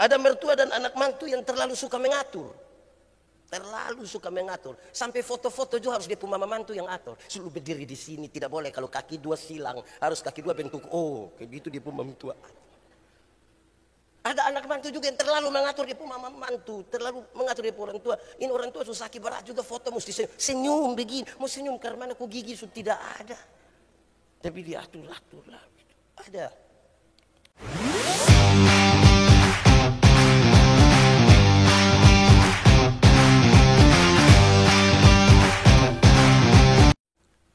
Ada mertua dan anak mantu yang terlalu suka mengatur. Terlalu suka mengatur. Sampai foto-foto juga harus dia punya mama mantu yang atur. Selalu berdiri di sini, tidak boleh kalau kaki dua silang. Harus kaki dua bentuk O. Kayak gitu dia punya mertua. Ada anak mantu juga yang terlalu mengatur dia punya mama mantu. Terlalu mengatur dia punya orang tua. Ini orang tua susah sakit berat juga foto mesti senyum begini. Mau senyum karena mana kok gigi sudah tidak ada. Tapi dia atur-atur lah. Ada.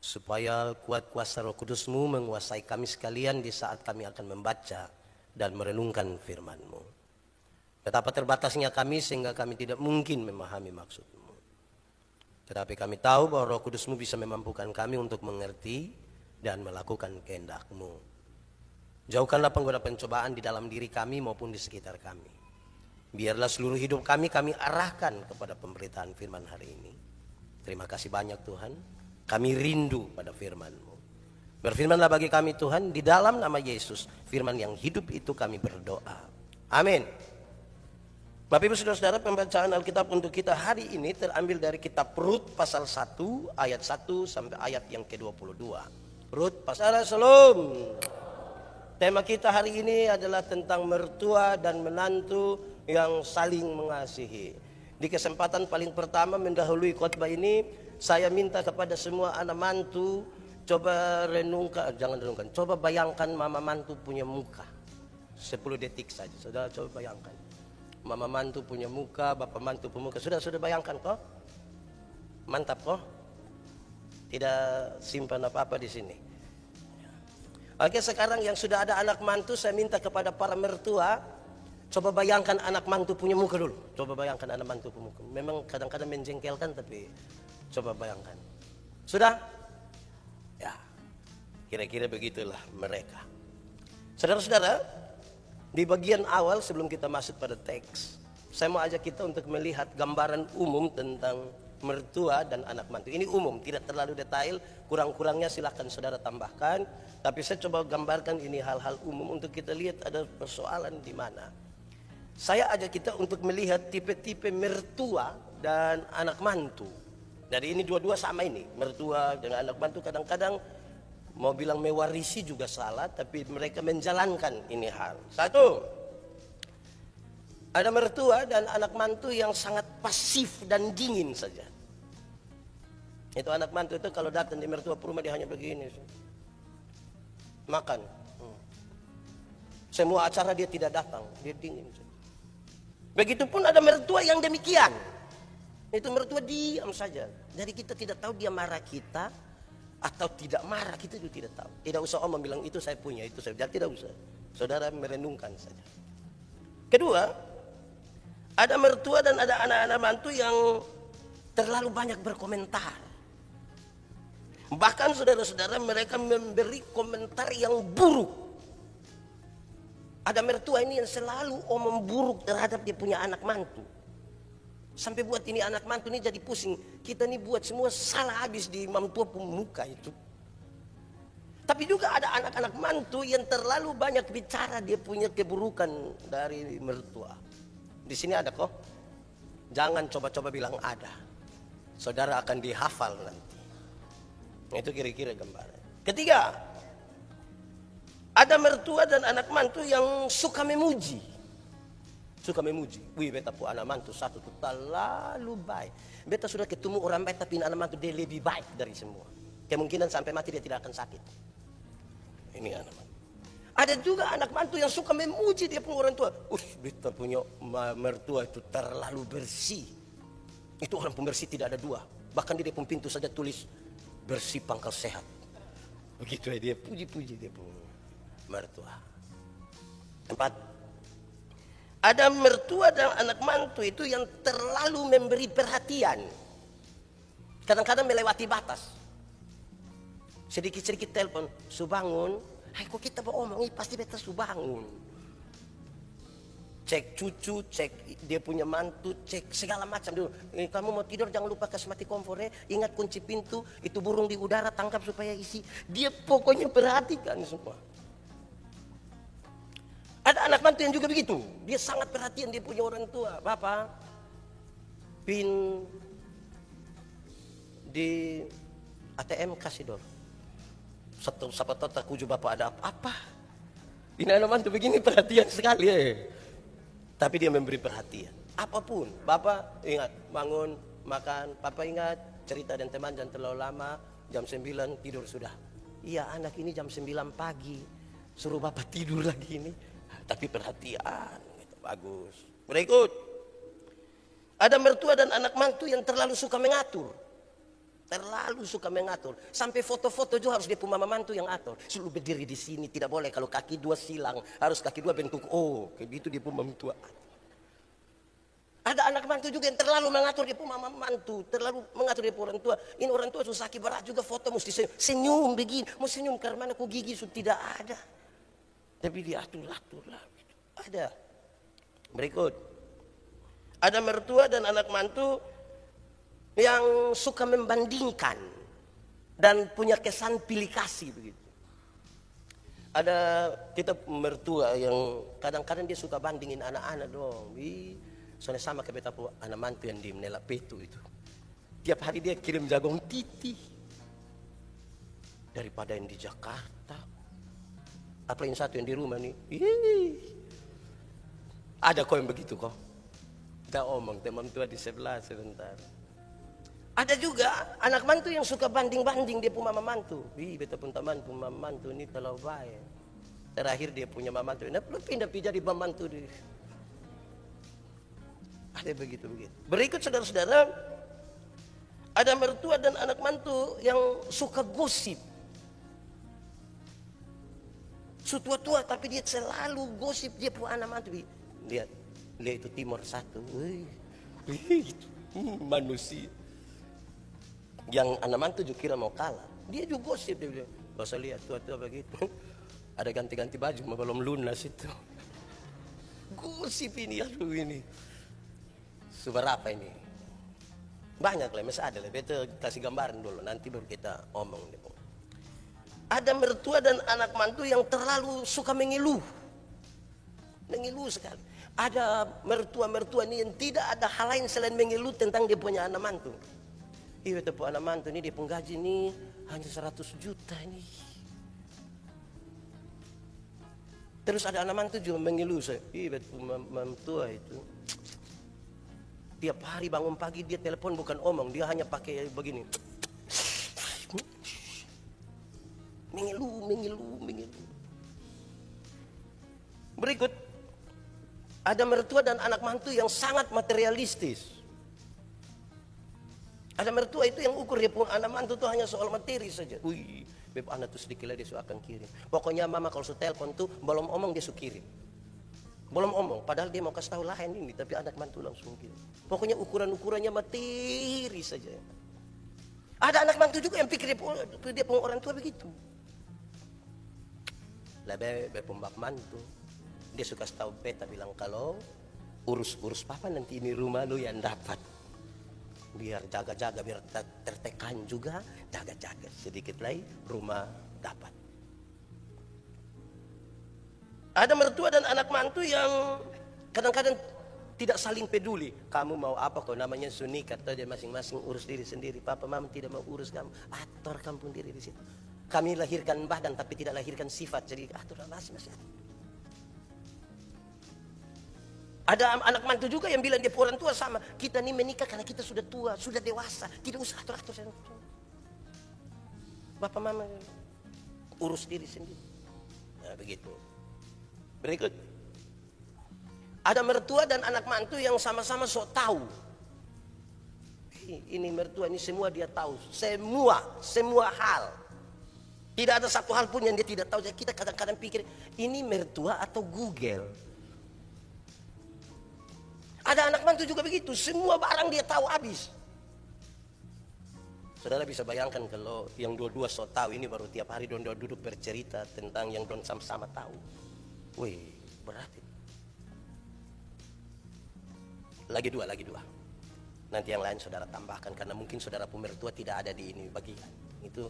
Supaya kuat kuasa Roh Kudus-Mu menguasai kami sekalian di saat kami akan membaca dan merenungkan firman-Mu. Betapa terbatasnya kami sehingga kami tidak mungkin memahami maksud-Mu. Tetapi kami tahu bahwa Roh Kudus-Mu bisa memampukan kami untuk mengerti dan melakukan kehendak-Mu. Jauhkanlah penggoda pencobaan di dalam diri kami maupun di sekitar kami. Biarlah seluruh hidup kami arahkan kepada pemberitaan firman hari ini. Terima kasih banyak Tuhan. Kami rindu pada firman-Mu. Berfirmanlah bagi kami Tuhan, di dalam nama Yesus, firman yang hidup itu kami berdoa. Amin. Bapak Ibu Saudara-saudara, pembacaan Alkitab untuk kita hari ini terambil dari kitab Rut pasal 1 ayat 1 sampai ayat yang ke-22. Rut pasal Shalom. Tema kita hari ini adalah tentang mertua dan menantu yang saling mengasihi. Di kesempatan paling pertama mendahului khotbah ini, saya minta kepada semua anak mantu, coba coba bayangkan mama mantu punya muka. 10 detik saja, saudara coba bayangkan. Mama mantu punya muka, bapak mantu punya muka. Sudah bayangkan kok? Mantap kok? Tidak simpan apa-apa di sini. Oke, sekarang yang sudah ada anak mantu, saya minta kepada para mertua, coba bayangkan anak mantu punya muka dulu. Coba bayangkan anak mantu punya muka. Memang kadang-kadang menjengkelkan, tapi coba bayangkan. Sudah? Ya, kira-kira begitulah mereka. Saudara-saudara, di bagian awal sebelum kita masuk pada teks, saya mau ajak kita untuk melihat gambaran umum tentang mertua dan anak mantu. Ini umum, tidak terlalu detail, kurang-kurangnya silakan saudara tambahkan. Tapi saya coba gambarkan ini hal-hal umum untuk kita lihat ada persoalan di mana. Saya ajak kita untuk melihat tipe-tipe mertua dan anak mantu. Jadi ini dua-dua sama ini, mertua dengan anak mantu kadang-kadang mau bilang mewarisi juga salah, tapi mereka menjalankan ini hal. Satu, ada mertua dan anak mantu yang sangat pasif dan dingin saja. Itu anak mantu itu kalau datang di mertua rumah dia hanya begini, makan. Semua acara dia tidak datang, dia dingin. Begitupun ada mertua yang demikian. Itu mertua diam saja. Jadi kita tidak tahu dia marah kita atau tidak marah, kita juga tidak tahu. Tidak usah om bilang itu saya punya, itu saya. Jadi tidak usah. Saudara merenungkan saja. Kedua, ada mertua dan ada anak-anak mantu yang terlalu banyak berkomentar. Bahkan saudara-saudara mereka memberi komentar yang buruk. Ada mertua ini yang selalu omong buruk terhadap dia punya anak mantu. Sampai buat ini anak mantu ini jadi pusing. Kita ini buat semua salah habis di mantua pemuka itu. Tapi juga ada anak-anak mantu yang terlalu banyak bicara dia punya keburukan dari mertua. Di sini ada kok. Jangan coba-coba bilang ada. Saudara akan dihafal nanti. Itu kira-kira gambaran. Ketiga, ada mertua dan anak mantu yang suka memuji. Suka memuji. Wih, beta pu anak mantu satu tuh terlalu baik. Beta sudah ketemu orang baik tapi anak mantu dia lebih baik dari semua. Kemungkinan sampai mati dia tidak akan sakit. Ini anak mantu. Ada juga anak mantu yang suka memuji dia punya orang tua. Beta punya mertua itu terlalu bersih. Itu orang pembersih tidak ada dua. Bahkan di depan pintu saja tulis bersih pangkal sehat. Begitu ya dia puji-puji dia punya mertua. Empat. Ada mertua dan anak mantu itu yang terlalu memberi perhatian. Kadang-kadang melewati batas. Sedikit-sedikit telepon, "Subangun." Hai kok kita beromong, pasti beta subangun. Cek cucu, cek dia punya mantu, cek segala macam dulu. Kamu mau tidur jangan lupa kasih mati kompornya, ingat kunci pintu, itu burung di udara tangkap supaya isi. Dia pokoknya perhatikan semua. Ada anak mantu yang juga begitu. Dia sangat perhatian dia punya orang tua. Bapak, pin di ATM kasih dong. Satu sahabat tak kuju bapak ada apa? Ini anak mantu begini perhatian sekali ya. Tapi dia memberi perhatian. Apapun, bapak ingat bangun, makan, papa ingat cerita dan teman jangan terlalu lama, jam 9 tidur sudah. Iya anak ini jam 9 pagi, suruh bapak tidur lagi ini. Tapi perhatian, gitu. Bagus. Berikut, ada mertua dan anak mantu yang terlalu suka mengatur. Terlalu suka mengatur. Sampai foto-foto juga harus dia punya mama mantu yang atur. Selalu berdiri di sini, tidak boleh kalau kaki dua silang, harus kaki dua bentuk O. Kayak gitu dia punya mertua. Ada anak mantu juga yang terlalu mengatur dia punya mama mantu, terlalu mengatur dia punya orang tua. Ini orang tua susah sakit berat juga foto mesti senyum begini, mau senyum karena aku gigi sudah tidak ada. Tapi dia atur-atur lah. Ada. Berikut. Ada mertua dan anak mantu yang suka membandingkan dan punya kesan pilih kasih begitu. Ada kita mertua yang kadang-kadang dia suka bandingin anak-anak dong. Soalnya sama kayak beta anak mantu yang di Menela Petu itu. Tiap hari dia kirim jagung titi daripada yang di Jakarta. Apalagi yang satu yang di rumah nih. Ada kok yang begitu kok. Kita omong teman tua di sebelah sebentar. Ada juga anak mantu yang suka banding-banding dia punya mama mantu. Beta pun teman punya mama mantu ini terlalu baik. Terakhir dia punya mama mantu. Nah, pindah jadi mama mantu dia. Ada begitu-begitu. Berikut saudara-saudara, ada mertua dan anak mantu yang suka gosip. Sutua-tua tapi dia selalu gosip dia punya anak mantu. Lihat itu Timur satu. Manusia. Yang anak mantu juga kira mau kalah. Dia juga gosip. Dia bilang, gak usah lihat tua-tua begitu. Ada ganti-ganti baju, belum lunas itu. Gosip ini, aduh ini. Seberapa ini? Banyak lah, masih ada lah. Beta kasih gambaran dulu, nanti baru kita omong. Ada mertua dan anak mantu yang terlalu suka mengeluh. Mengeluh sekali. Ada mertua-mertua ini yang tidak ada hal lain selain mengeluh tentang dia punya anak mantu. Iya, tapi anak mantu ini dia penggaji ini hanya 100 juta ini. Terus ada anak mantu juga mengeluh saya. Iya, mertua itu. Tiap hari bangun pagi dia telepon bukan omong, dia hanya pakai begini. Mengeluh. Berikut, ada mertua dan anak mantu yang sangat materialistis. Ada mertua itu yang ukur dia pun anak mantu itu hanya soal materi saja. Beb anak tuh sedikit lagi dia akan kirim. Pokoknya mama kalau sudah telepon tuh belum omong dia suka kirim. Belum omong, padahal dia mau kasih tahu lain ini, tapi anak mantu langsung kirim. Pokoknya ukuran-ukurannya materi saja. Ada anak mantu juga yang pikir dia pun orang tua begitu. Lah beb pembak mantu. Dia suka tahu beta bilang kalau urus papa nanti ini rumah lu yang dapat. Biar jaga-jaga, biar tertekan juga, jaga-jaga sedikit lagi rumah dapat. Ada mertua dan anak mantu yang kadang-kadang tidak saling peduli. Kamu mau apa kok namanya sunik atau dia masing-masing urus diri sendiri. Papa mama tidak mau urus kamu, atur kamu diri di situ. Kami lahirkan badan tapi tidak lahirkan sifat, jadi atur masing-masing. Ada anak mantu juga yang bilang dia orang tua sama. Kita ini menikah karena kita sudah tua, sudah dewasa. Tidak usah atur-atur. Bapak mama urus diri sendiri. Nah begitu. Berikut. Ada mertua dan anak mantu yang sama-sama sok tahu. Ini mertua ini semua dia tahu. Semua hal. Tidak ada satu hal pun yang dia tidak tahu. Jadi kita kadang-kadang pikir ini mertua atau Google. Ada anak mantu juga begitu, semua barang dia tahu habis. Saudara bisa bayangkan kalau yang dua-dua so tahu ini baru tiap hari don duduk bercerita tentang yang don sama-sama tahu. Wih, berarti. Lagi dua. Nanti yang lain saudara tambahkan karena mungkin saudara pemertua tidak ada di ini bagian. Itu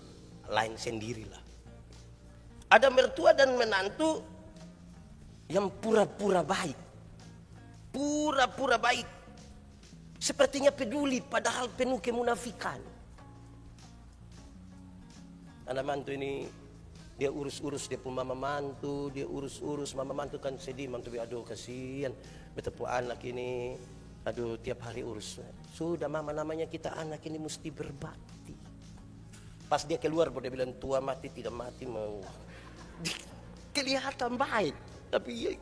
lain sendirilah. Ada mertua dan menantu yang pura-pura baik. Pura-pura baik. Sepertinya peduli padahal penuh kemunafikan. Anak mantu ini dia urus-urus dia pun mama mantu, dia urus-urus mama mantu kan sedih, mantu aduh kasihan betapa anak ini, aduh tiap hari urus. Sudah mama namanya kita anak ini mesti berbakti. Pas dia keluar dia bilang tua mati tidak mati mau. Kelihatan baik, tapi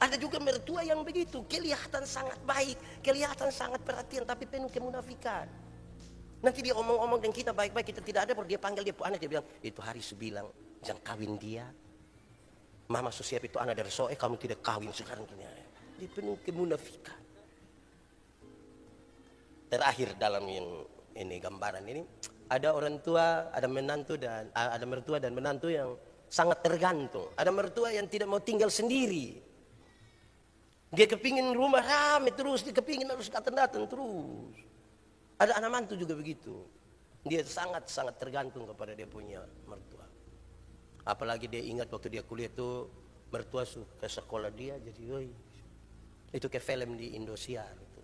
ada juga mertua yang begitu, kelihatan sangat baik, kelihatan sangat perhatian tapi penuh kemunafikan. Nanti dia omong-omong dengan kita baik-baik, kita tidak ada, baru dia panggil dia anak, dia bilang, itu hari bilang, jangan kawin dia. Mama siap itu anak dari soe, kamu tidak kawin sekarang. Dia penuh kemunafikan. Terakhir dalam yang ini gambaran ini, ada orang tua, ada menantu dan ada mertua dan menantu yang sangat tergantung. Ada mertua yang tidak mau tinggal sendiri. Dia kepingin rumah rame terus, dia kepingin harus datang-datang terus. Ada anak mantu juga begitu. Dia sangat-sangat tergantung kepada dia punya mertua. Apalagi dia ingat waktu dia kuliah itu mertua ke sekolah dia jadi itu ke film di Indosiar itu.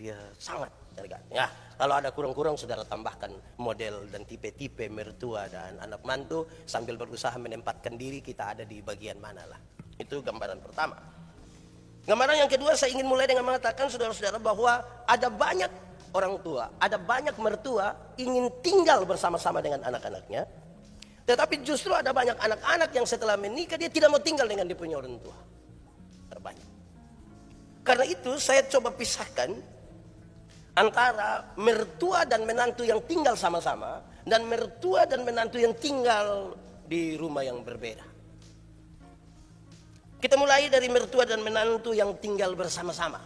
Dia sangat tergantung. Ya, kalau ada kurang-kurang saudara tambahkan model dan tipe-tipe mertua dan anak mantu sambil berusaha menempatkan diri kita ada di bagian mana lah. Itu gambaran pertama. Gambaran yang kedua saya ingin mulai dengan mengatakan saudara-saudara bahwa ada banyak orang tua, ada banyak mertua ingin tinggal bersama-sama dengan anak-anaknya, tetapi justru ada banyak anak-anak yang setelah menikah dia tidak mau tinggal dengan dia punya orang tua. Terbanyak. Karena itu saya coba pisahkan antara mertua dan menantu yang tinggal sama-sama dan mertua dan menantu yang tinggal di rumah yang berbeda. Kita mulai dari mertua dan menantu yang tinggal bersama-sama.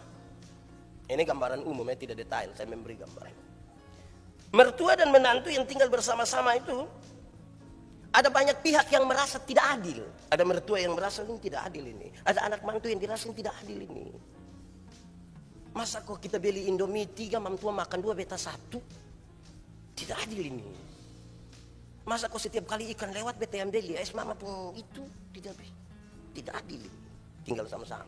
Ini gambaran umumnya, tidak detail, saya memberi gambaran. Mertua dan menantu yang tinggal bersama-sama itu, ada banyak pihak yang merasa tidak adil. Ada mertua yang merasa ini tidak adil ini. Ada anak mantu yang dirasa ini tidak adil ini. Masa kok kita beli Indomie 3, mantua makan 2, beta 1? Tidak adil ini. Masa kok setiap kali ikan lewat beta yang beli, es mama pun itu tidak adil ini. Tinggal sama-sama.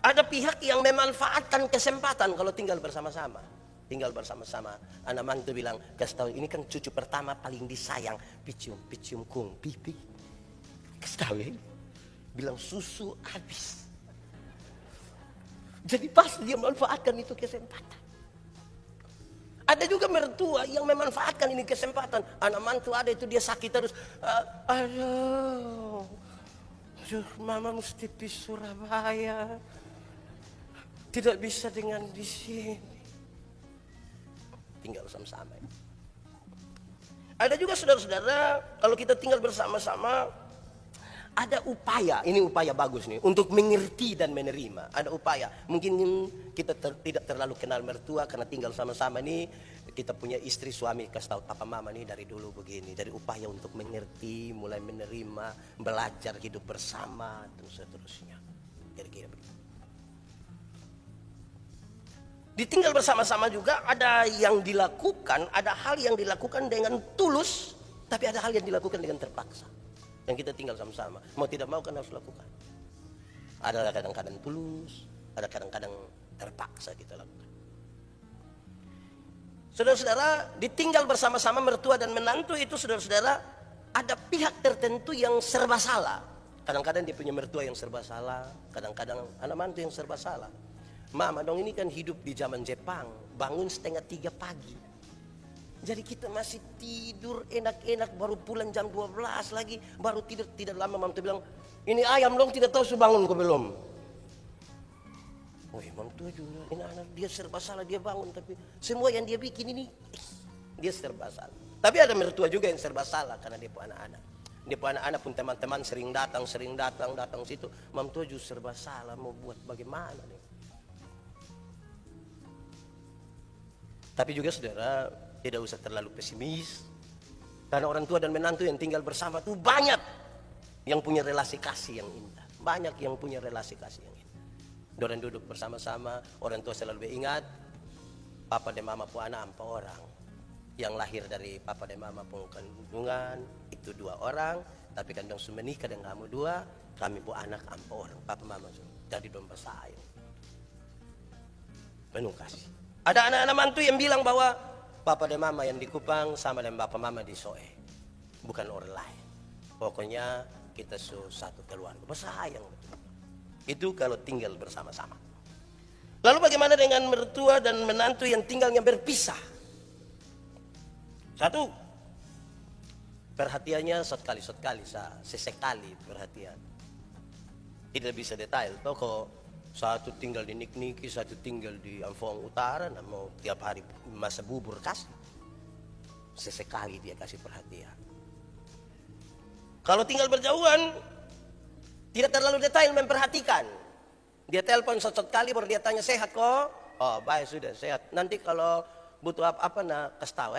Ada pihak yang memanfaatkan kesempatan kalau tinggal bersama-sama. Tinggal bersama-sama. Anak mantu bilang, kasih tahu ini kan cucu pertama paling disayang. Picium kung pipi. Kasih tahu ya. Bilang susu habis. Jadi pas dia memanfaatkan itu kesempatan. Ada juga mertua yang memanfaatkan ini kesempatan. Anak mantu ada itu dia sakit terus. Aduh, mama mesti pergi Surabaya. Tidak bisa dengan di sini. Tinggal sama-sama. Ada juga saudara-saudara, kalau kita tinggal bersama-sama, ada upaya, ini upaya bagus nih, untuk mengerti dan menerima. Ada upaya. Mungkin kita tidak terlalu kenal mertua karena tinggal sama-sama nih. Kita punya istri, suami, kasih tahu papa mama nih dari dulu begini. Dari upaya untuk mengerti, mulai menerima, belajar hidup bersama, dan seterusnya. Kira-kira begitu. Ditinggal bersama-sama juga ada yang dilakukan, ada hal yang dilakukan dengan tulus, tapi ada hal yang dilakukan dengan terpaksa. Dan kita tinggal sama-sama, mau tidak mau kan harus lakukan. Ada kadang-kadang tulus, ada kadang-kadang terpaksa kita lakukan. Saudara-saudara, ditinggal bersama-sama mertua dan menantu itu saudara-saudara, ada pihak tertentu yang serba salah. Kadang-kadang dia punya mertua yang serba salah, kadang-kadang anak mantu yang serba salah. Mama dong ini kan hidup di zaman Jepang, bangun 2:30 pagi. Jadi kita masih tidur enak-enak, baru pulang jam 12 lagi, baru tidur tidak lama mantu bilang, ini ayam dong tidak tahu bangun kok belum. Wih mantu juga, ini anak dia serba salah dia bangun, tapi semua yang dia bikin ini dia serba salah. Tapi ada mertua juga yang serba salah karena dia pun anak-anak. Dia pun anak-anak pun teman-teman sering datang situ, mantu juga serba salah, mau buat bagaimana nih. Tapi juga saudara tidak usah terlalu pesimis. Karena orang tua dan menantu yang tinggal bersama itu banyak yang punya relasi kasih yang indah. Banyak yang punya relasi kasih yang indah. Orang duduk bersama-sama, orang tua selalu ingat papa dan mama pun anak 4 orang. Yang lahir dari papa dan mama pun kandungan itu 2 orang. Tapi kan dong sudah menikah dengan kamu dua, kami bu anak ampo orang, papa mama jadi domba sayang. Penuh kasih. Ada anak-anak mantu yang bilang bahwa papa dan mama yang di Kupang sama dengan bapak mama di Soe. Bukan orang lain. Pokoknya kita satu keluarga. Bersayang betul. Itu kalau tinggal bersama-sama. Lalu bagaimana dengan mertua dan menantu yang tinggalnya berpisah? Satu, perhatiannya sesekali perhatian. Tidak bisa detail. Toko satu tinggal di Nikniki, satu tinggal di Ampong Utara, mau tiap hari masa bubur kasih. Sesekali dia kasih perhatian. Kalau tinggal berjauhan, tidak terlalu detail memperhatikan. Dia telepon sesekali baru dia tanya sehat kok. Oh baik sudah sehat. Nanti kalau butuh apa nak kasih tahu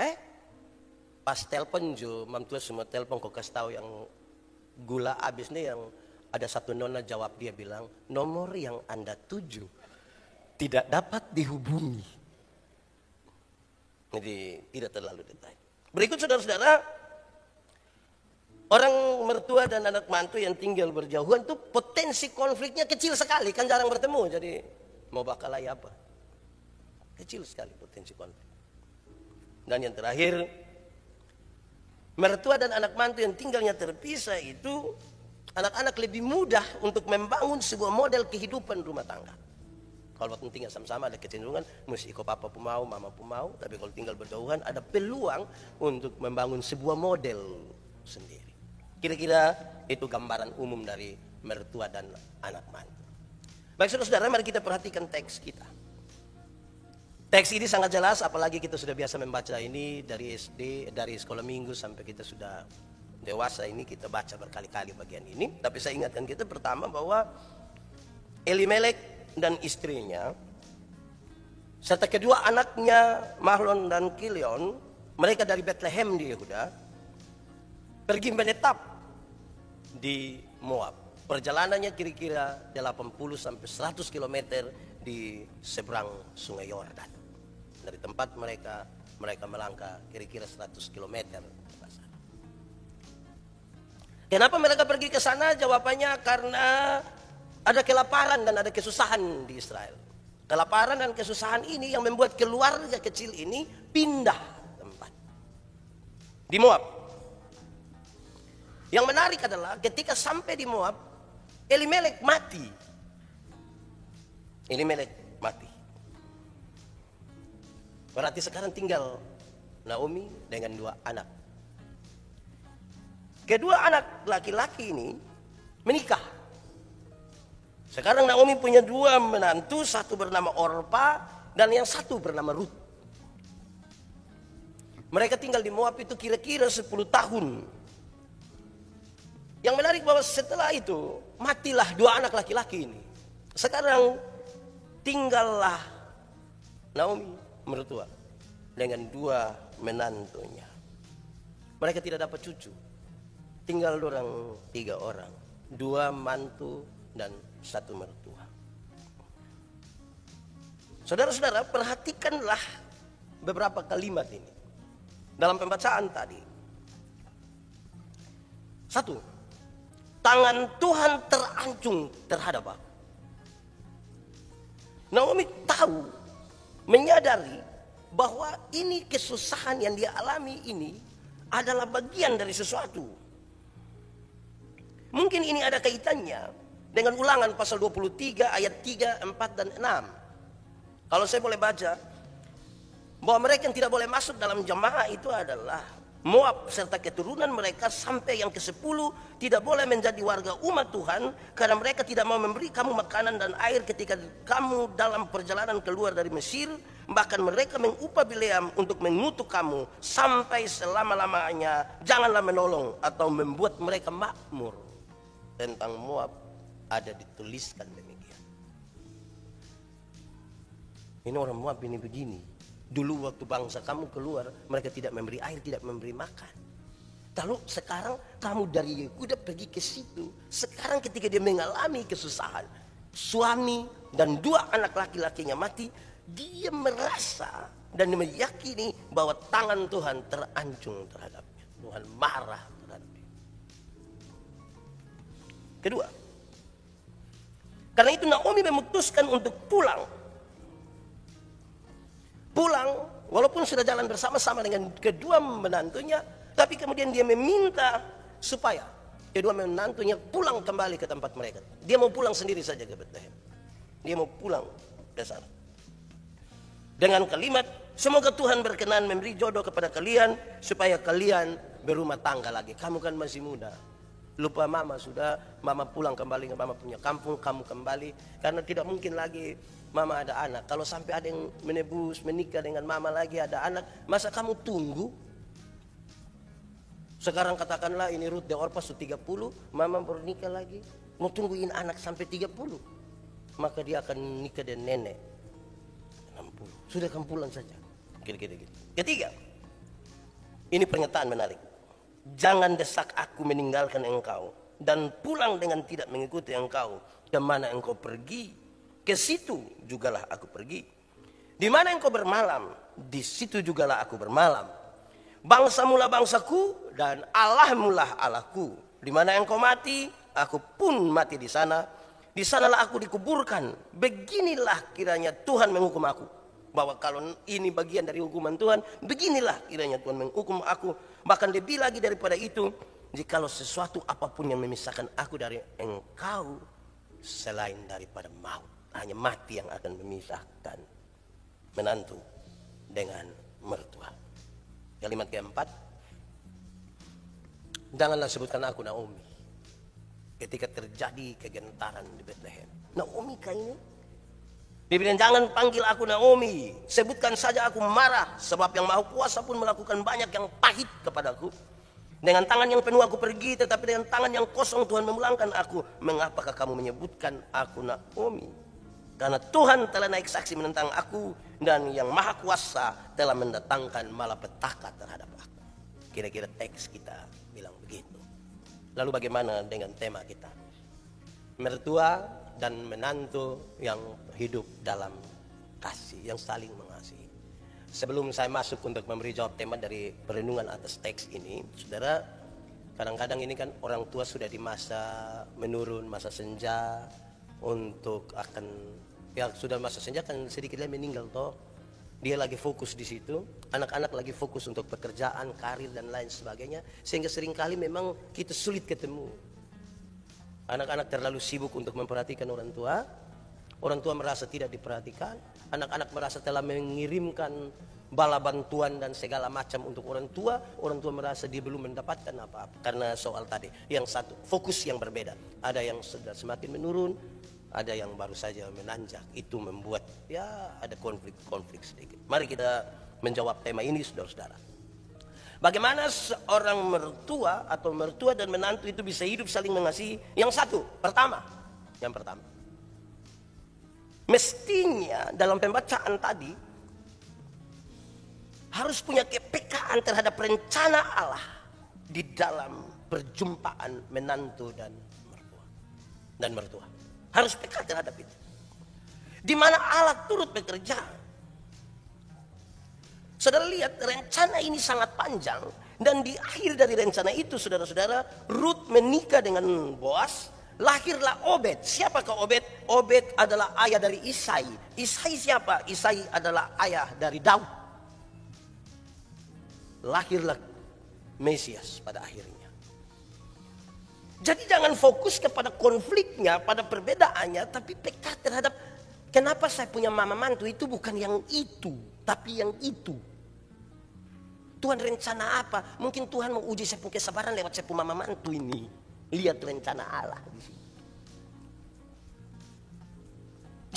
Pas telepon jo, mamtua semua telepon kok kasih tahu yang gula habis nih yang ada satu nona jawab dia bilang nomor yang Anda tuju tidak dapat dihubungi. Jadi tidak terlalu detail. Berikut saudara-saudara, orang mertua dan anak mantu yang tinggal berjauhan itu potensi konfliknya kecil sekali, kan jarang bertemu. Jadi mau bakal apa? Kecil sekali potensi konflik. Dan yang terakhir, mertua dan anak mantu yang tinggalnya terpisah itu anak-anak lebih mudah untuk membangun sebuah model kehidupan rumah tangga. Kalau waktu tinggal sama-sama ada kecenderungan mesti ikut papa pun mau, mama pun mau. Tapi kalau tinggal berjauhan ada peluang untuk membangun sebuah model sendiri. Kira-kira itu gambaran umum dari mertua dan anak mantu. Baik saudara-saudara, mari kita perhatikan teks kita. Teks ini sangat jelas, apalagi kita sudah biasa membaca ini dari SD, dari sekolah minggu sampai kita sudah dewasa ini kita baca berkali-kali bagian ini. Tapi saya ingatkan kita pertama bahwa Elimelek dan istrinya serta kedua anaknya Mahlon dan Kilion, mereka dari Bethlehem di Yehuda, pergi menetap di Moab. Perjalanannya kira-kira 80 sampai 100 km di seberang Sungai Yordan. Dari tempat mereka melangkah kira-kira 100 km. Kenapa mereka pergi ke sana? Jawabannya karena ada kelaparan dan ada kesusahan di Israel. Kelaparan dan kesusahan ini yang membuat keluarga kecil ini pindah tempat di Moab. Yang menarik adalah ketika sampai di Moab, Elimelek mati. Elimelek mati. Berarti sekarang tinggal Naomi dengan dua anak. Kedua anak laki-laki ini menikah. Sekarang Naomi punya dua menantu, satu bernama Orpa dan yang satu bernama Ruth. Mereka tinggal di Moab itu kira-kira 10 tahun. Yang menarik bahwa setelah itu matilah dua anak laki-laki ini. Sekarang tinggallah Naomi mertua dengan dua menantunya. Mereka tidak dapat cucu. Tinggal orang 3 orang, 2 mantu dan 1 mertua. Saudara-saudara, perhatikanlah beberapa kalimat ini dalam pembacaan tadi. 1, tangan Tuhan terancung terhadap aku. Naomi tahu, menyadari bahwa ini kesusahan yang dia alami ini adalah bagian dari sesuatu. Mungkin ini ada kaitannya dengan Ulangan pasal 23 ayat 3, 4 dan 6. Kalau saya boleh baca, bahwa mereka yang tidak boleh masuk dalam jemaah itu adalah Moab serta keturunan mereka sampai yang ke-10 tidak boleh menjadi warga umat Tuhan karena mereka tidak mau memberi kamu makanan dan air ketika kamu dalam perjalanan keluar dari Mesir. Bahkan mereka mengupah Bileam untuk mengutuk kamu sampai selama-lamanya. Janganlah menolong atau membuat mereka makmur. Tentang Moab ada dituliskan demikian. Ini orang Moab ini begini. Dulu waktu bangsa kamu keluar, mereka tidak memberi air, tidak memberi makan. Lalu sekarang kamu dari Yehuda pergi ke situ. Sekarang ketika dia mengalami kesusahan, suami dan 2 anak laki-lakinya mati, dia merasa dan meyakini bahwa tangan Tuhan terancung terhadapnya. Tuhan marah terhadapnya. Kedua, karena itu Naomi memutuskan untuk pulang. Pulang, walaupun sudah jalan bersama-sama dengan kedua menantunya, tapi kemudian dia meminta supaya kedua menantunya pulang kembali ke tempat mereka. Dia mau pulang sendiri saja ke Bethlehem. Dia mau pulang ke sana. Dengan kalimat, semoga Tuhan berkenan memberi jodoh kepada kalian supaya kalian berumah tangga lagi. Kamu kan masih muda. Lupa mama sudah, mama pulang kembali ke mama punya kampung, kamu kembali. Karena tidak mungkin lagi mama ada anak. Kalau sampai ada yang menebus, menikah dengan mama lagi ada anak, masa kamu tunggu? Sekarang katakanlah ini Ruth de Orpas 30, mama baru nikah lagi. Mau tungguin anak sampai 30. Maka dia akan nikah dengan nenek 60. Sudah kamu pulang saja. Kira-kira gitu. Ketiga, ini pernyataan menarik. Jangan desak aku meninggalkan engkau dan pulang dengan tidak mengikuti engkau. Kemana engkau pergi, ke situ jugalah aku pergi. Di mana engkau bermalam, di situ jugalah aku bermalam. Bangsamulah bangsaku dan Allahmulah Allahku. Di mana engkau mati, aku pun mati di sana. Di sanalah aku dikuburkan. Beginilah kiranya Tuhan menghukum aku. Bahwa kalau ini bagian dari hukuman Tuhan, beginilah kiranya Tuhan menghukum aku. Bahkan lebih lagi daripada itu, jikalau sesuatu apapun yang memisahkan aku dari engkau, selain daripada maut, hanya mati yang akan memisahkan menantu dengan mertua. Kalimat keempat, janganlah sebutkan aku Naomi ketika terjadi kegentaran di Bethlehem. Naomi kah ini? Dia bilang, jangan panggil aku Naomi, sebutkan saja aku marah, sebab yang Maha Kuasa pun melakukan banyak yang pahit kepadaku. Dengan tangan yang penuh aku pergi, tetapi dengan tangan yang kosong Tuhan memulangkan aku. Mengapakah kamu menyebutkan aku Naomi? Karena Tuhan telah naik saksi menentang aku, dan yang Maha Kuasa telah mendatangkan malapetaka terhadap aku. Kira-kira teks kita bilang begitu. Lalu bagaimana dengan tema kita? Mertua dan menantu yang hidup dalam kasih, yang saling mengasihi. Sebelum saya masuk untuk memberi jawab tema dari perenungan atas teks ini, saudara, kadang-kadang ini kan orang tua sudah di masa menurun, masa senja, untuk akan, ya sudah masa senja kan sedikit dia meninggal toh. Dia lagi fokus di situ, anak-anak lagi fokus untuk pekerjaan, karir dan lain sebagainya, sehingga seringkali memang kita sulit ketemu. Anak-anak terlalu sibuk untuk memperhatikan orang tua merasa tidak diperhatikan, anak-anak merasa telah mengirimkan bala bantuan dan segala macam untuk orang tua merasa dia belum mendapatkan apa-apa. Karena soal tadi, yang satu, fokus yang berbeda. Ada yang sudah semakin menurun, ada yang baru saja menanjak. Itu membuat ya ada konflik sedikit. Mari kita menjawab tema ini, saudara-saudara. Bagaimana seorang mertua atau mertua dan menantu itu bisa hidup saling mengasihi? Yang pertama, mestinya dalam pembacaan tadi harus punya kepekaan terhadap rencana Allah di dalam perjumpaan menantu dan mertua. Harus peka terhadap itu. Di mana Allah turut bekerja. Saudara lihat, rencana ini sangat panjang, dan di akhir dari rencana itu, saudara-saudara, Ruth menikah dengan Boaz, lahirlah Obed. Siapakah Obed? Obed adalah ayah dari Isai. Isai siapa? Isai adalah ayah dari Daud. Lahirlah Mesias pada akhirnya. Jadi jangan fokus kepada konfliknya, pada perbedaannya, tapi peka terhadap kenapa saya punya mama mantu itu bukan yang itu, tapi yang itu. Tuhan rencana apa? Mungkin Tuhan mau uji saya punya kesabaran lewat saya punya mama mantu ini. Lihat rencana Allah di sini.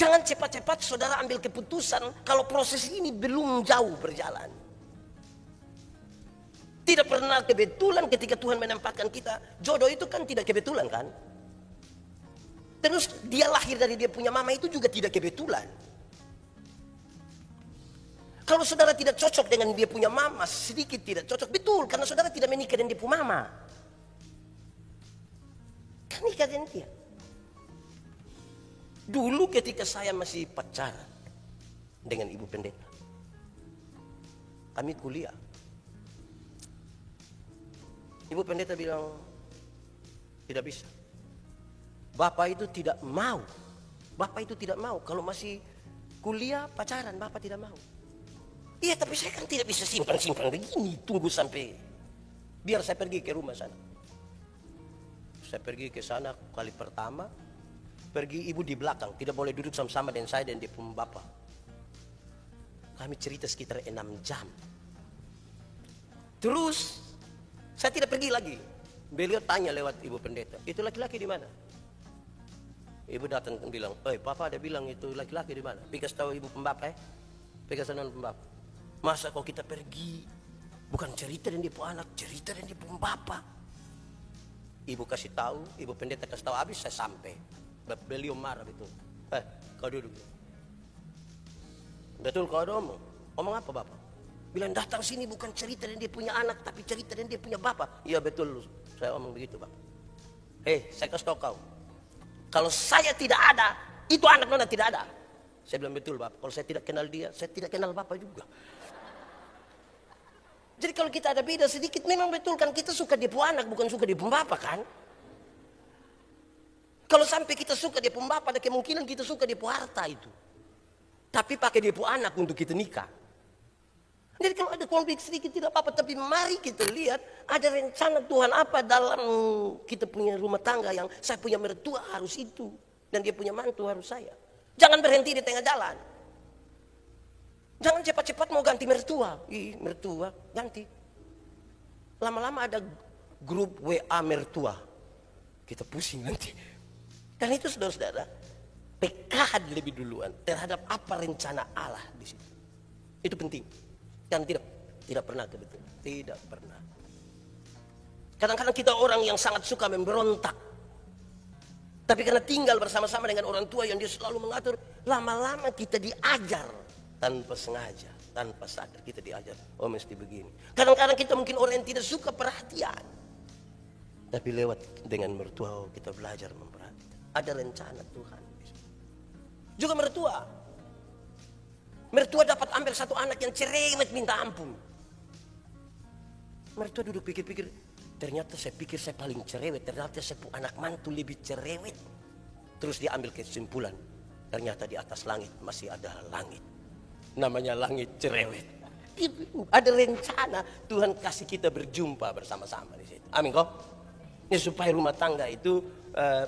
Jangan cepat-cepat saudara ambil keputusan kalau proses ini belum jauh berjalan. Tidak pernah kebetulan ketika Tuhan menempatkan kita. Jodoh itu kan tidak kebetulan kan? Terus dia lahir dari dia punya mama itu juga tidak kebetulan. Kalau saudara tidak cocok dengan dia punya mama, sedikit tidak cocok. Betul, karena saudara tidak menikah dengan dia punya mama. Kan nikah dengan dia. Dulu ketika saya masih pacaran dengan ibu pendeta, kami kuliah. Ibu pendeta bilang, tidak bisa. Bapak itu tidak mau. Bapak itu tidak mau. Kalau masih kuliah pacaran, bapak tidak mau. Iya, tapi saya kan tidak bisa simpan-simpan begini. Tunggu sampai biar saya pergi ke rumah sana. Saya pergi ke sana kali pertama. Pergi, ibu di belakang. Tidak boleh duduk sama-sama dengan saya dan dia pun bapak. Kami cerita sekitar 6 jam. Terus saya tidak pergi lagi. Beliau tanya lewat ibu pendeta, itu laki-laki di mana? Ibu datang bilang, papa ada bilang itu laki-laki di mana? Pikas tahu ibu pembapa Pikas non pembapa. Masa kalau kita pergi, bukan cerita dan dia pun anak, cerita dan dia pun bapak. Ibu kasih tahu, ibu pendeta kasih tahu, habis saya sampai. Beliau marah betul. Kau duduk. Betul kau ada omong. Omong apa bapak? Bilang datang sini bukan cerita dan dia punya anak, tapi cerita dan dia punya bapak. Iya betul, saya omong begitu bapak. Saya kasih tahu kau. Kalau saya tidak ada, itu anak nona tidak ada. Saya bilang betul bapak. Kalau saya tidak kenal dia, saya tidak kenal bapak juga. Jadi kalau kita ada beda sedikit, memang betul kan kita suka dia punya anak, bukan suka dia punya bapak kan? Kalau sampai kita suka dia punya bapak, ada kemungkinan kita suka dia punya harta itu. Tapi pakai dia punya anak untuk kita nikah. Jadi kalau ada konflik sedikit tidak apa-apa, tapi mari kita lihat ada rencana Tuhan apa dalam kita punya rumah tangga yang saya punya mertua harus itu. Dan dia punya mantu harus saya. Jangan berhenti di tengah jalan. Jangan cepat-cepat mau ganti mertua. Mertua, ganti. Lama-lama ada grup WA mertua. Kita pusing nanti. Dan itu saudara-saudara, pekad lebih duluan terhadap apa rencana Allah di situ. Itu penting. Dan tidak pernah kebetulan, tidak pernah. Kadang-kadang kita orang yang sangat suka memberontak. Tapi karena tinggal bersama-sama dengan orang tua yang dia selalu mengatur, lama-lama kita diajar tanpa sengaja, tanpa sadar kita diajar. Oh mesti begini. Kadang-kadang kita mungkin orang yang tidak suka perhatian. Tapi lewat dengan mertua kita belajar memperhatikan. Ada rencana Tuhan. Juga mertua. Mertua dapat ambil satu anak yang cerewet minta ampun. Mertua duduk pikir-pikir, ternyata saya pikir saya paling cerewet, ternyata saya punya anak mantu lebih cerewet. Terus dia ambil kesimpulan, ternyata di atas langit masih ada langit. Namanya langit cerewet. Ada rencana Tuhan kasih kita berjumpa bersama-sama di situ. Amin kok. Ini supaya rumah tangga itu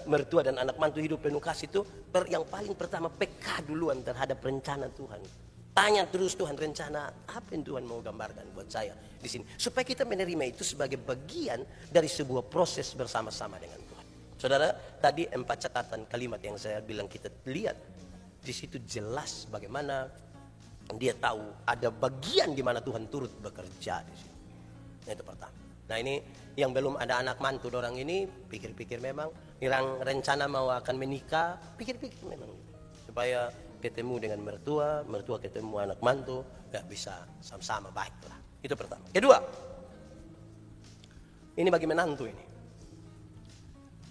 mertua dan anak mantu hidup penuh kasih itu yang paling pertama peka duluan terhadap rencana Tuhan. Tanya terus Tuhan rencana apa yang Tuhan mau gambarkan buat saya di sini. Supaya kita menerima itu sebagai bagian dari sebuah proses bersama-sama dengan Tuhan. Saudara, tadi 4 catatan kalimat yang saya bilang kita lihat. Di situ jelas bagaimana dia tahu ada bagian di mana Tuhan turut bekerja di situ. Nah, itu pertama. Nah ini yang belum ada anak mantu orang ini pikir-pikir memang. Yang rencana mau akan menikah, pikir-pikir memang. Supaya ketemu dengan mertua, mertua ketemu anak mantu, gak bisa sama-sama baik lah. Itu pertama. Kedua, ini bagi menantu ini.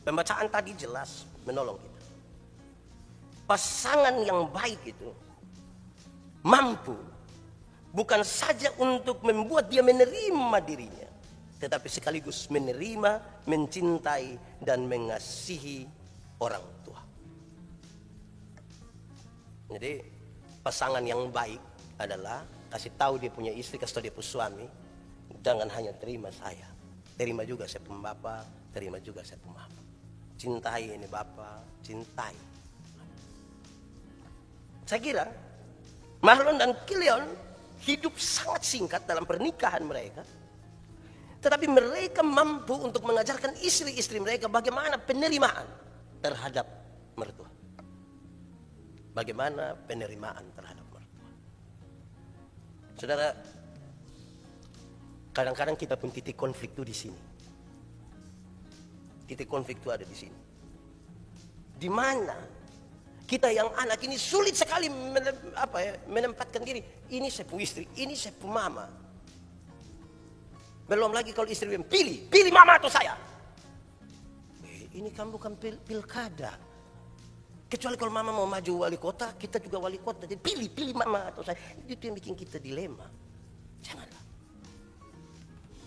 Pembacaan tadi jelas menolong kita. Pasangan yang baik itu mampu bukan saja untuk membuat dia menerima dirinya, tetapi sekaligus menerima, mencintai, dan mengasihi orang tua. Jadi pasangan yang baik adalah kasih tahu dia punya istri, kasih tahu dia punya suami, jangan hanya terima saya, terima juga saya punya bapak, terima juga saya punya mama. Cintai ini bapak, cintai. Saya kira Mahlon dan Kilion hidup sangat singkat dalam pernikahan mereka. Tetapi mereka mampu untuk mengajarkan istri-istri mereka bagaimana penerimaan terhadap mertua. Bagaimana penerimaan terhadap mertua. Saudara, kadang-kadang kita pun titik konflik itu di sini. Titik konflik itu ada di sini. Di mana kita yang anak ini sulit sekali menempatkan diri. Ini saya punya istri, ini saya punya mama. Belum lagi kalau istri bilang, pilih mama atau saya. Ini kan bukan pilkada. Kecuali kalau mama mau maju wali kota, kita juga wali kota. Jadi pilih mama atau saya. Itu yang bikin kita dilema. Janganlah.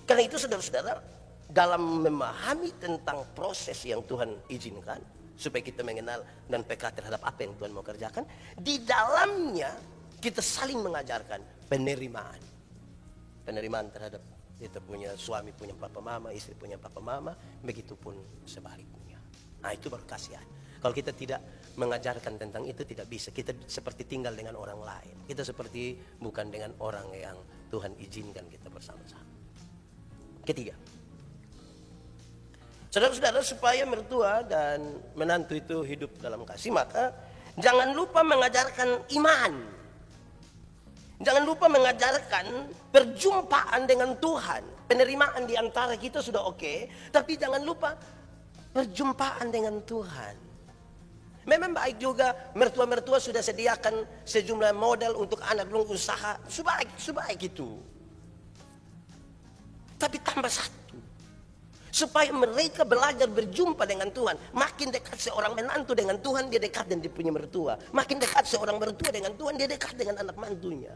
Karena itu saudara-saudara, dalam memahami tentang proses yang Tuhan izinkan, supaya kita mengenal dan peka terhadap apa yang Tuhan mau kerjakan. Di dalamnya kita saling mengajarkan penerimaan. Penerimaan terhadap kita punya suami punya papa mama, istri punya papa mama, begitupun sebaliknya. Nah itu baru kasihan. Kalau kita tidak mengajarkan tentang itu tidak bisa. Kita seperti tinggal dengan orang lain. Kita seperti bukan dengan orang yang Tuhan izinkan kita bersama-sama. Ketiga, saudara-saudara, supaya mertua dan menantu itu hidup dalam kasih, maka jangan lupa mengajarkan iman. Jangan lupa mengajarkan perjumpaan dengan Tuhan. Penerimaan di antara kita sudah oke, tapi jangan lupa perjumpaan dengan Tuhan. Memang baik juga mertua-mertua sudah sediakan sejumlah modal untuk anak belum usaha. Sebaik itu. Tapi tambah satu. Supaya mereka belajar berjumpa dengan Tuhan. Makin dekat seorang menantu dengan Tuhan, dia dekat dengan dia punya mertua. Makin dekat seorang mertua dengan Tuhan, dia dekat dengan anak mantunya.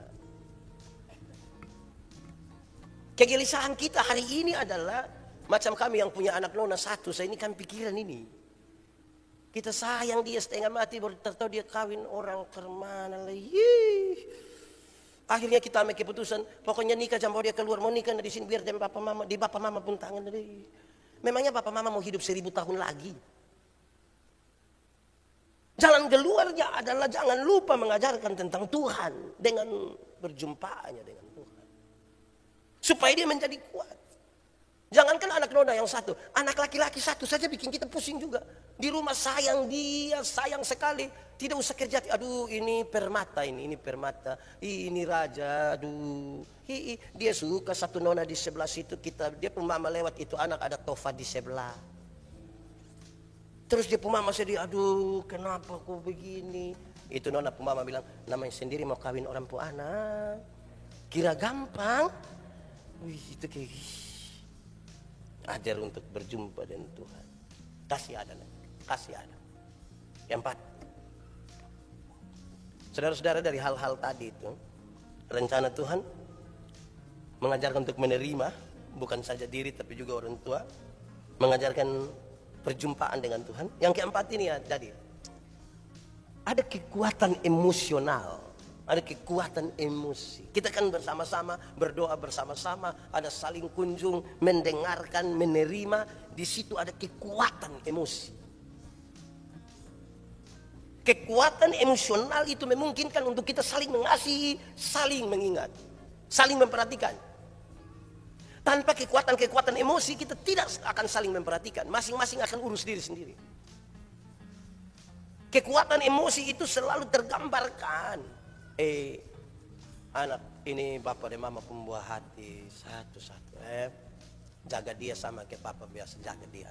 Kegelisahan kita hari ini adalah macam kami yang punya anak nona satu. Saya ini kan pikiran ini. Kita sayang dia setengah mati, baru tahu dia kawin orang kemana lagi. Akhirnya kita ambil keputusan, pokoknya nikah jam dia keluar, mau nikah di sini biar di bapak mama pun tangan. Memangnya bapak mama mau hidup 1000 tahun lagi? Jalan keluarnya adalah jangan lupa mengajarkan tentang Tuhan dengan berjumpaannya dengan Tuhan. Supaya dia menjadi kuat. Jangankan anak nona yang satu, anak laki-laki satu saja bikin kita pusing juga. Di rumah sayang dia, sayang sekali. Tidak usah kerja, aduh ini permata ini permata. Ini raja, aduh. Dia suka satu nona di sebelah situ, dia pun mama lewat itu anak ada Tova di sebelah. Terus dia pun mama sedih, aduh kenapa kok begini. Itu nona pun mama bilang, namanya sendiri mau kawin orang pu anak. Kira gampang. Wih itu kayak ajar untuk berjumpa dengan Tuhan. Kasih ada. Yang 4. Saudara-saudara, dari hal-hal tadi itu, rencana Tuhan mengajarkan untuk menerima, bukan saja diri tapi juga orang tua, mengajarkan perjumpaan dengan Tuhan. Yang keempat ini ya, jadi ada kekuatan emosional. Ada kekuatan emosi. Kita kan bersama-sama, berdoa bersama-sama, ada saling kunjung, mendengarkan, menerima. Di situ ada kekuatan emosi. Kekuatan emosional itu memungkinkan untuk kita saling mengasihi, saling mengingat, saling memperhatikan. Tanpa kekuatan-kekuatan emosi kita tidak akan saling memperhatikan. Masing-masing akan urus diri sendiri. Kekuatan emosi itu selalu tergambarkan. Anak ini bapak dan mama pembuah hati satu-satu. Jaga dia sama kayak papa biasa jaga dia.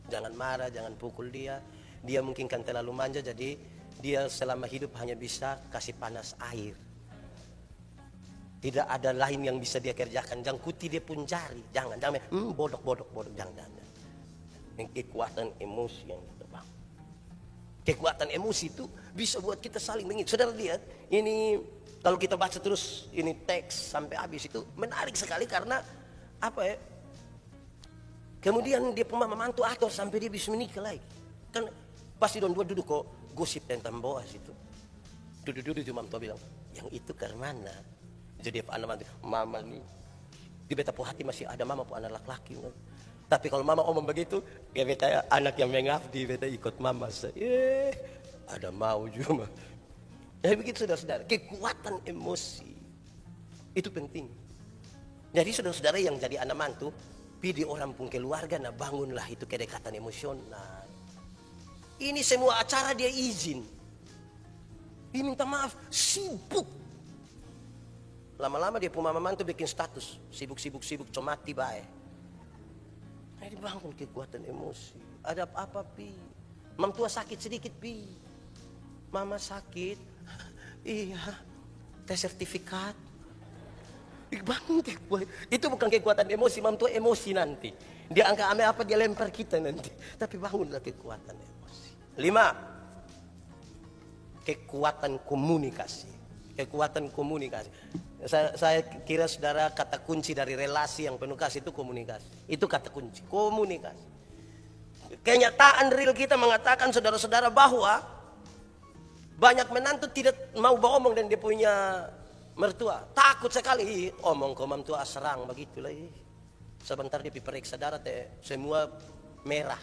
Jangan marah, jangan pukul dia. Dia mungkin kan terlalu manja, jadi dia selama hidup hanya bisa kasih panas air. Tidak ada lain yang bisa dia kerjakan. Jangkuti dia pun jari. Jangan bodok, jangan. Yang kekuatan emosi yang terbang. Kekuatan emosi itu bisa buat kita saling mengingat. Saudara lihat, ini kalau kita baca terus ini teks sampai habis itu menarik sekali karena apa ya? Kemudian dia pemama mantu atur sampai dia bisa menikah lagi. Kan pasti dua duduk kok gosip tentang Boas itu. Duduk cuma tuh bilang, yang itu ke mana? Jadi anak mantu, mama nih di beta hati masih ada mama anak laki-laki. Tapi kalau mama omong begitu, ya beta anak yang mengabdi, beta ikut mama. Ada mau juga. Ya begitu saudara-saudara, kekuatan emosi itu penting. Jadi saudara-saudara yang jadi anak mantu, pilih orang pun keluarga, nah bangunlah itu kedekatan emosional. Ini semua acara dia izin. Dia minta maaf, sibuk. Lama-lama dia pun mama mantu bikin status, sibuk, comati baik. Nah, dibangun kekuatan emosi. Ada apa-apa pi? Mam tua sakit sedikit pi. Mama sakit. Iya. Tes sertifikat. Dibangun kekuatan. Itu bukan kekuatan emosi. Mam tua emosi nanti. Dia angka ame apa dia lempar kita nanti. Tapi bangunlah kekuatan emosi. 5. Kekuatan komunikasi. Kekuatan komunikasi. Saya kira saudara kata kunci dari relasi yang penuh kasih itu komunikasi. Itu kata kunci, komunikasi. Kenyataan real kita mengatakan saudara-saudara bahwa banyak menantu tidak mau beromong dan dia punya mertua. Takut sekali. Omong ke mertua serang begitulah. Sebentar dia periksa darah semua merah.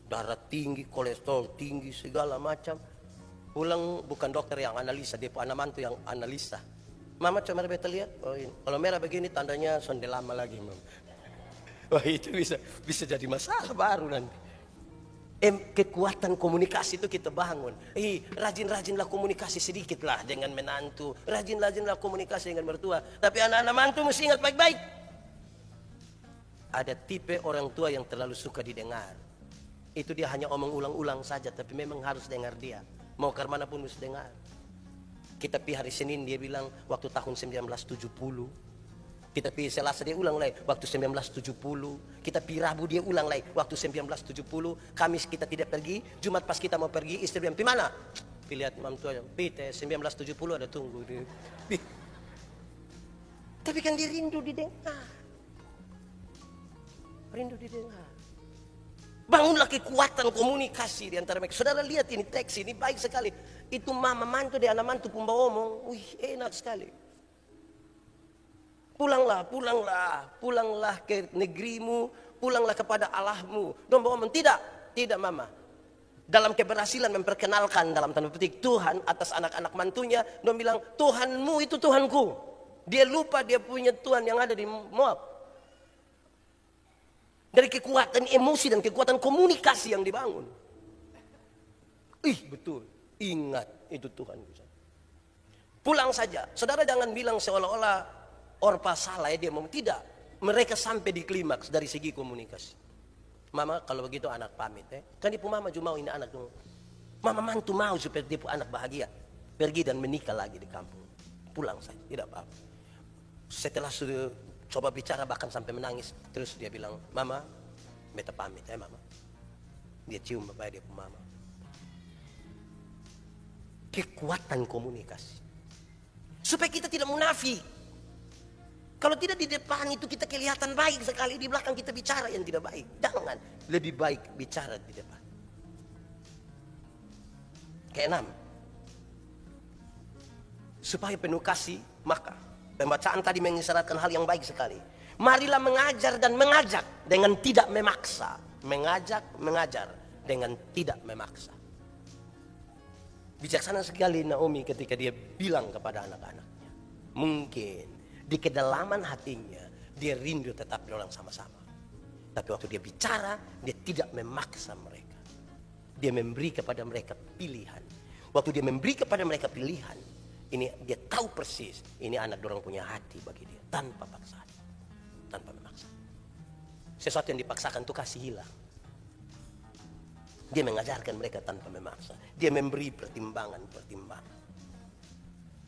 Darah tinggi, kolesterol tinggi, segala macam. Pulang bukan dokter yang analisa, dia anak mantu yang analisa. Mama coba beta lihat, oh ini. Kalau merah begini tandanya sonde lama lagi, Mama. Wah itu bisa jadi masalah baru nanti. Kekuatan komunikasi itu kita bangun. Rajin-rajinlah komunikasi sedikit lah dengan menantu. Rajin-rajinlah komunikasi dengan mertua. Tapi anak-anak mantu mesti ingat baik-baik. Ada tipe orang tua yang terlalu suka didengar. Itu dia hanya omong ulang-ulang saja. Tapi memang harus dengar dia. Mau ke mana pun mesti dengar. Kita pergi hari Senin dia bilang waktu tahun 1970. Kita pergi Selasa dia ulang lagi waktu 1970. Kita pergi Rabu dia ulang lagi waktu 1970. Kamis kita tidak pergi. Jumat pas kita mau pergi istri bilang, "Pi mana?" Lihat mam tua, "Pi 1970 ada tunggu." Tapi kan dia rindu didengar. Rindu didengar. Bangunlah kekuatan komunikasi di antara mereka. Saudara lihat ini teks ini baik sekali. Itu mama mantu dan anak mantu pun ngomong, wih enak sekali. Pulanglah ke negerimu, pulanglah kepada Allahmu. Dong ngomong, tidak mama. Dalam keberhasilan memperkenalkan dalam tanda petik Tuhan atas anak-anak mantunya, dong bilang, Tuhanmu itu Tuhanku. Dia lupa dia punya Tuhan yang ada di Moab. Dari kekuatan emosi dan kekuatan komunikasi yang dibangun. Betul, ingat itu Tuhan. Pulang saja, saudara jangan bilang seolah-olah Orpa salah dia mau tidak. Mereka sampai di klimaks dari segi komunikasi. Mama kalau begitu anak pamit Kan ibu mama cuma mau ini anak dulu. Mama mantu mau supaya dia anak bahagia. Pergi dan menikah lagi di kampung. Pulang saja, tidak apa-apa. Setelah sudah coba bicara bahkan sampai menangis. Terus dia bilang, "Mama, beta pamit mama." Dia cium bapak dia pun mama. Kekuatan komunikasi. Supaya kita tidak munafik. Kalau tidak di depan itu kita kelihatan baik sekali, di belakang kita bicara yang tidak baik. Jangan, lebih baik bicara di depan. Keenam, supaya penuh kasih, maka pembacaan tadi mengisyaratkan hal yang baik sekali. Marilah mengajar dan mengajak dengan tidak memaksa. Mengajar dengan tidak memaksa. Bijaksana sekali Naomi ketika dia bilang kepada anak-anaknya. Mungkin di kedalaman hatinya dia rindu tetap orang sama-sama. Tapi waktu dia bicara, dia tidak memaksa mereka. Dia memberi kepada mereka pilihan. Waktu dia memberi kepada mereka pilihan, ini dia tahu persis ini anak dorang punya hati bagi dia tanpa paksaan, tanpa memaksa. Sesuatu yang dipaksakan itu kasih hilang. Dia mengajarkan mereka tanpa memaksa. Dia memberi pertimbangan.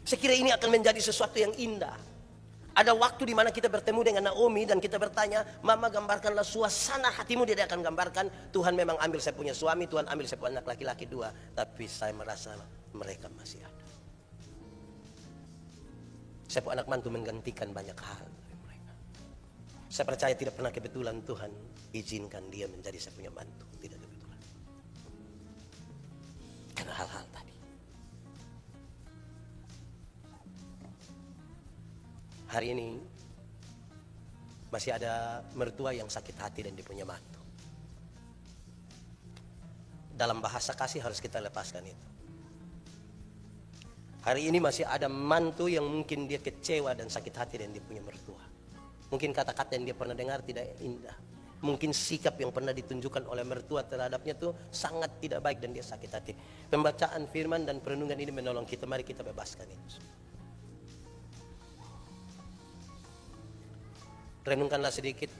Saya kira ini akan menjadi sesuatu yang indah. Ada waktu di mana kita bertemu dengan Naomi dan kita bertanya, "Mama gambarkanlah suasana hatimu." Dia akan gambarkan, Tuhan memang ambil saya punya suami, Tuhan ambil saya punya anak laki-laki 2, tapi saya merasa mereka masih ada. Saya punya anak mantu menggantikan banyak hal dari mereka. Saya percaya tidak pernah kebetulan Tuhan izinkan dia menjadi saya punya mantu, tidak kebetulan. Karena hal-hal tadi. Hari ini masih ada mertua yang sakit hati dan dia punya mantu. Dalam bahasa kasih harus kita lepaskan itu. Hari ini masih ada mantu yang mungkin dia kecewa dan sakit hati dan dia punya mertua. Mungkin kata-kata yang dia pernah dengar tidak indah. Mungkin sikap yang pernah ditunjukkan oleh mertua terhadapnya itu sangat tidak baik dan dia sakit hati. Pembacaan firman dan perenungan ini menolong kita. Mari kita bebaskan itu. Renungkanlah sedikit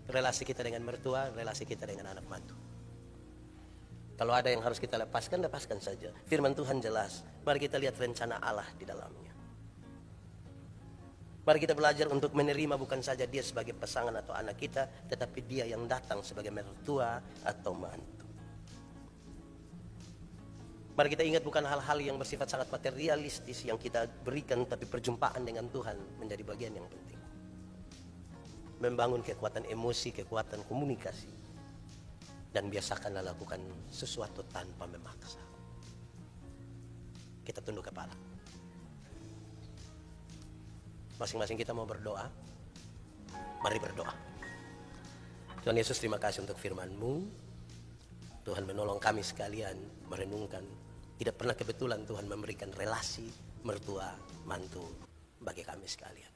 relasi kita dengan mertua, relasi kita dengan anak mantu. Kalau ada yang harus kita lepaskan saja. Firman Tuhan jelas. Mari kita lihat rencana Allah di dalamnya. Mari kita belajar untuk menerima bukan saja dia sebagai pasangan atau anak kita, tetapi dia yang datang sebagai mertua atau mantu. Mari kita ingat bukan hal-hal yang bersifat sangat materialistis yang kita berikan, tapi perjumpaan dengan Tuhan menjadi bagian yang penting. Membangun kekuatan emosi, kekuatan komunikasi. dan biasakanlah lakukan sesuatu tanpa memaksa. Kita tunduk kepala. Masing-masing kita mau berdoa. Mari berdoa. Tuhan Yesus, terima kasih untuk firman-Mu. Tuhan menolong kami sekalian merenungkan. Tidak pernah kebetulan Tuhan memberikan relasi mertua mantu bagi kami sekalian.